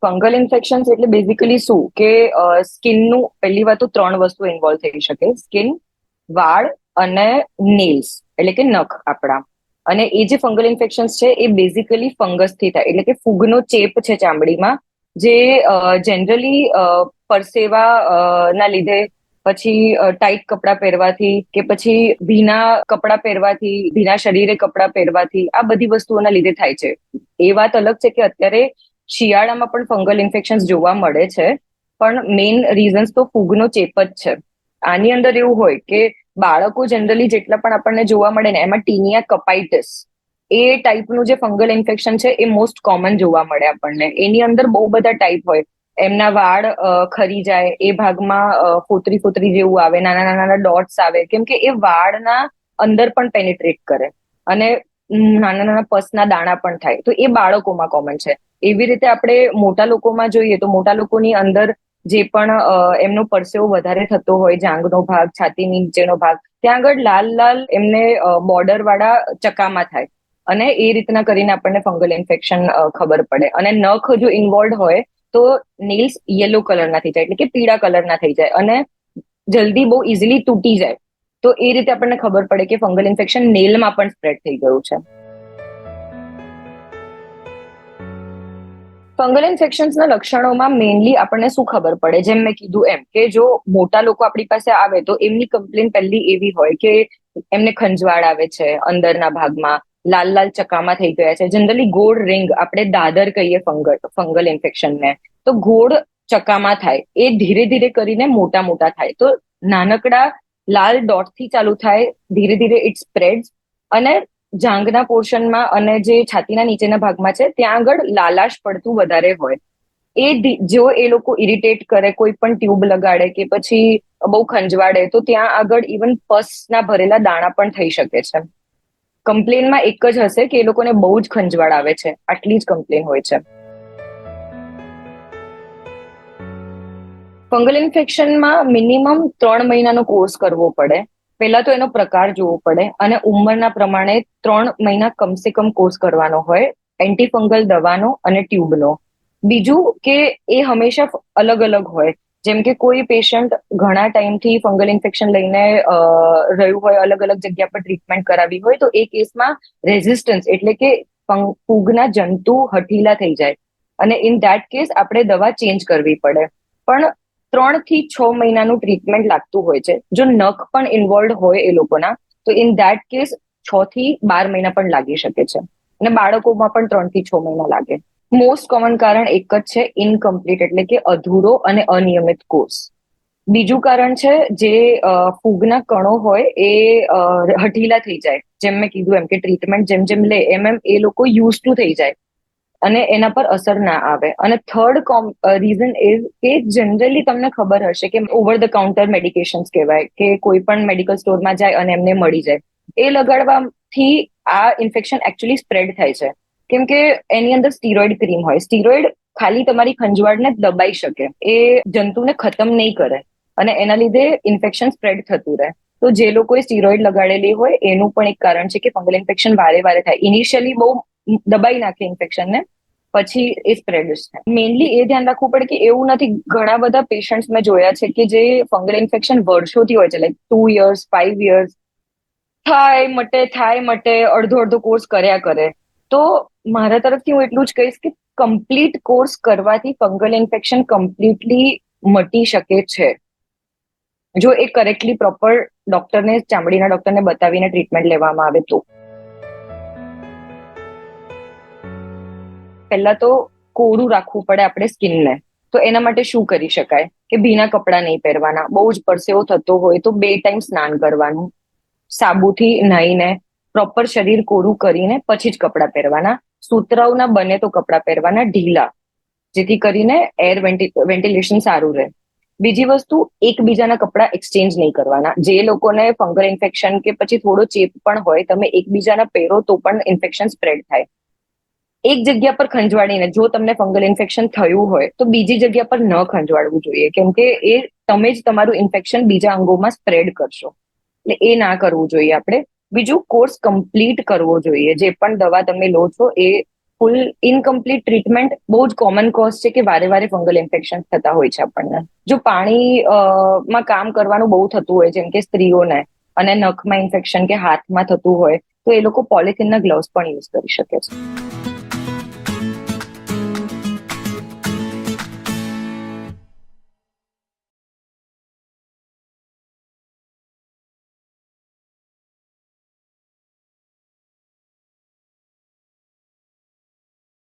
Fungal infection એટલે basically શું કે સ્કિનનું પહેલી વાત તો ત્રણ વસ્તુ ઇન્વોલ્વ થઈ શકે: સ્કિન, વાળ અને નેલ્સ એટલે કે નખ આપણા. અને એ જે ફંગલ ઇન્ફેક્શન છે એ બેઝિકલી ફંગસ થી થાય, એટલે કે ફૂગનો ચેપ છે ચામડીમાં, જે જનરલી પરસેવા ના લીધે, પછી ટાઈટ કપડાં પહેરવાથી, કે પછી ભીના કપડાં પહેરવાથી, ભીના શરીરે કપડાં પહેરવાથી, આ બધી વસ્તુઓના લીધે થાય છે. એ વાત અલગ છે કે અત્યારે શિયાળામાં પણ ફંગલ ઇન્ફેક્શન જોવા મળે છે, પણ મેઇન રીઝન્સ તો ફૂગનો ચેપ જ છે. આની અંદર એવું હોય કે બાળકો જનરલી જેટલા પણ આપણને જોવા મળે ને, એમાં ટીનિયા કપાઇટિસ એ ટાઈપનું જે ફંગલ ઇન્ફેક્શન છે એ મોસ્ટ કોમન જોવા મળે આપણને. એની અંદર બહુ બધા ટાઈપ હોય. એમના વાળ ખરી જાય, એ ભાગમાં ફોતરી ફોતરી જેવું આવે, નાના નાના ડોટ્સ આવે, કેમ કે એ વાળના અંદર પણ પેનિટ્રેટ કરે, અને નાના નાના પસના દાણા પણ થાય. તો એ બાળકોમાં કોમન છે. એવી રીતે આપણે મોટા લોકોમાં જોઈએ તો મોટા લોકોની અંદર જે પણ એમનો પરસેવો વધારે થતો હોય, જાંઘનો ભાગ, છાતીની નીચેનો ભાગ, ત્યાં આગળ લાલ લાલ એમને બોર્ડર વાળા ચકામાં થાય, અને એ રીતના કરીને આપણને ફંગલ ઇન્ફેક્શન ખબર પડે. અને નખ જો ઇન્વોલ્વ હોય તો નેલ્સ યલો કલરના થઈ જાય, એટલે કે પીળા કલરના થઈ જાય, અને જલ્દી બહુ ઇઝીલી તૂટી જાય. તો એ રીતે આપણને ખબર પડે કે ફંગલ ઇન્ફેક્શન નેલમાં પણ સ્પ્રેડ થઈ ગયું છે. ફંગલ ઇન્ફેક્શન્સના લક્ષણોમાં મેઇનલી આપણને શું ખબર પડે, જેમ મેં કીધું એમ, કે જો મોટા લોકો આપણી પાસે આવે તો એમની કમ્પ્લેન પહેલી એવી હોય કે એમને ખંજવાળ આવે છે અંદરના ભાગમાં, લાલ લાલ ચકામાં થઈ ગયા છે. જનરલી ગોળ રિંગ, આપણે દાદર કહીએ ફંગલ ઇન્ફેક્શનને, તો ગોળ ચકામાં થાય, એ ધીરે ધીરે કરીને મોટા મોટા થાય. તો નાનકડા લાલ ડોટથી ચાલુ થાય, ધીરે ધીરે ઇટ સ્પ્રેડ્સ, અને જાંઘના પોર્શનમાં અને જે છાતીના નીચેના ભાગમાં છે ત્યાં આગળ લાલાશ પડતું વધારે હોય. જો એ લોકો ઇરિટેટ કરે, કોઈ પણ ટ્યુબ લગાડે કે પછી બહુ ખંજવાડે, તો ત્યાં આગળ ઇવન પસના ભરેલા દાણા પણ થઈ શકે છે. કમ્પ્લેનમાં એક જ હશે કે એ લોકોને બહુ જ ખંજવાળ આવે છે, આટલી જ કમ્પ્લેન હોય છે. ફંગલ ઇન્ફેક્શનમાં મિનિમમ 3 મહિનાનો કોર્સ કરવો પડે. પહેલા તો એનો પ્રકાર જોવો પડે, અને ઉંમરના પ્રમાણે 3 મહિના કમસે કમ કોર્સ કરવાનો હોય, એન્ટીફંગલ દવાનો અને ટ્યુબનો. બીજું કે એ હંમેશા અલગ અલગ હોય. જેમ કે કોઈ પેશન્ટ ઘણા ટાઈમથી ફંગલ ઇન્ફેક્શન લઈને રહ્યું હોય, અલગ અલગ જગ્યા પર ટ્રીટમેન્ટ કરાવી હોય, તો એ કેસમાં રેઝિસ્ટન્સ એટલે કે ફૂગના જંતુ હઠીલા થઈ જાય, અને ઇન ધેટ કેસ આપણે દવા ચેન્જ કરવી પડે. પણ 3 થી 6 મહિનાનું ટ્રીટમેન્ટ લાગતું હોય છે. જો નખ પણ ઇન્વોલ્વ હોય એ લોકોના, તો ઇન ધેટ કેસ 6 થી 12 મહિના પણ લાગી શકે છે, અને બાળકોમાં પણ 3 થી 6 મહિના લાગે. મોસ્ટ કોમન કારણ એક જ છે, ઇનકમ્પ્લીટ એટલે કે અધૂરો અને અનિયમિત કોર્સ. બીજું કારણ છે જે ફૂગના કણો હોય એ હઠીલા થઈ જાય. જેમ મેં કીધું એમ કે ટ્રીટમેન્ટ જેમ જેમ લે એમ એમ એ લોકો યુઝ ટુ થઈ જાય, અને એના પર અસર ના આવે. અને થર્ડ રીઝન એ કે જનરલી તમને ખબર હશે કે ઓવર ધ કાઉન્ટર મેડિકેશન્સ કહેવાય, કે કોઈ પણ મેડિકલ સ્ટોરમાં જાય અને એમને મળી જાય, એ લગાડવાથી આ ઇન્ફેક્શન એકચ્યુઅલી સ્પ્રેડ થાય છે. કેમ કે એની અંદર સ્ટીરોઇડ ક્રીમ હોય. સ્ટીરોઇડ ખાલી તમારી ખંજવાળને દબાઈ શકે, એ જંતુને ખતમ નહીં કરે, અને એના લીધે ઇન્ફેક્શન સ્પ્રેડ થતું રહે. તો જે લોકોએ સ્ટીરોઇડ લગાડેલી હોય એનું પણ એક કારણ છે કે ફંગલ ઇન્ફેક્શન વારે વારે થાય. ઇનિશિયલી બહુ દબાઈ નાખે ઇન્ફેક્શનને, પછી એ સ્પ્રેડ થાય. મેઇનલી એ ધ્યાન રાખવું પડે કે એવું નથી, ઘણા બધા પેશન્ટ્સ મેં જોયા છે કે જે ફંગલ ઇન્ફેક્શન વર્ષોથી હોય છે, લાઈક 2 years 5 years, થાય મટે, અડધો અડધો કોર્સ કર્યા કરે. તો મારા તરફથી હું એટલું જ કહીશ કે કમ્પ્લીટ કોર્સ કરવાથી ફંગલ ઇન્ફેક્શન કમ્પ્લીટલી મટી શકે છે, જો એ કરેક્ટલી પ્રોપર ડોક્ટરને, ચામડીના ડોક્ટરને બતાવીને ટ્રીટમેન્ટ લેવામાં આવે તો. પહેલા તો કોરું રાખવું પડે આપણે સ્કિનને. તો એના માટે શું કરી શકાય કે ભીના કપડાં નહીં પહેરવાના, બહુ જ પરસેવો થતો હોય તો 2 ટાઈમ સ્નાન કરવાનું, સાબુથી નાહીને પ્રોપર શરીર કોરું કરીને પછી જ કપડાં પહેરવાના. સુતરાઉના બને તો કપડાં પહેરવાના ઢીલા, જેથી કરીને એર વેન્ટિલેશન સારું રહે. બીજી વસ્તુ, એકબીજાના કપડાં એક્સચેન્જ નહીં કરવાના. જે લોકોને ફંગલ ઇન્ફેક્શન કે પછી થોડો ચેપ પણ હોય, તમે એકબીજાના પહેરો તો પણ ઇન્ફેક્શન સ્પ્રેડ થાય. એક જગ્યા પર ખંજવાળીને, જો તમને ફંગલ ઇન્ફેક્શન થયું હોય તો બીજી જગ્યા પર ન ખંજવાળવું જોઈએ, કેમ કે એ તમે જ તમારું ઇન્ફેક્શન બીજા અંગોમાં સ્પ્રેડ કરશો. એટલે એ ના કરવું જોઈએ આપણે. બીજું, કોર્સ કમ્પ્લીટ કરવો જોઈએ. જે પણ દવા તમે લો છો એ ફૂલ ઇનકમ્પ્લીટ ટ્રીટમેન્ટ બહુ જ કોમન કોઝ છે કે વારે વારે ફંગલ ઇન્ફેક્શન થતા હોય છે આપણને. જો પાણી માં કામ કરવાનું બહુ થતું હોય, જેમ કે સ્ત્રીઓને, અને નખમાં ઇન્ફેક્શન કે હાથમાં થતું હોય, તો એ લોકો પોલિથીનના ગ્લવ્સ પણ યુઝ કરી શકે છે.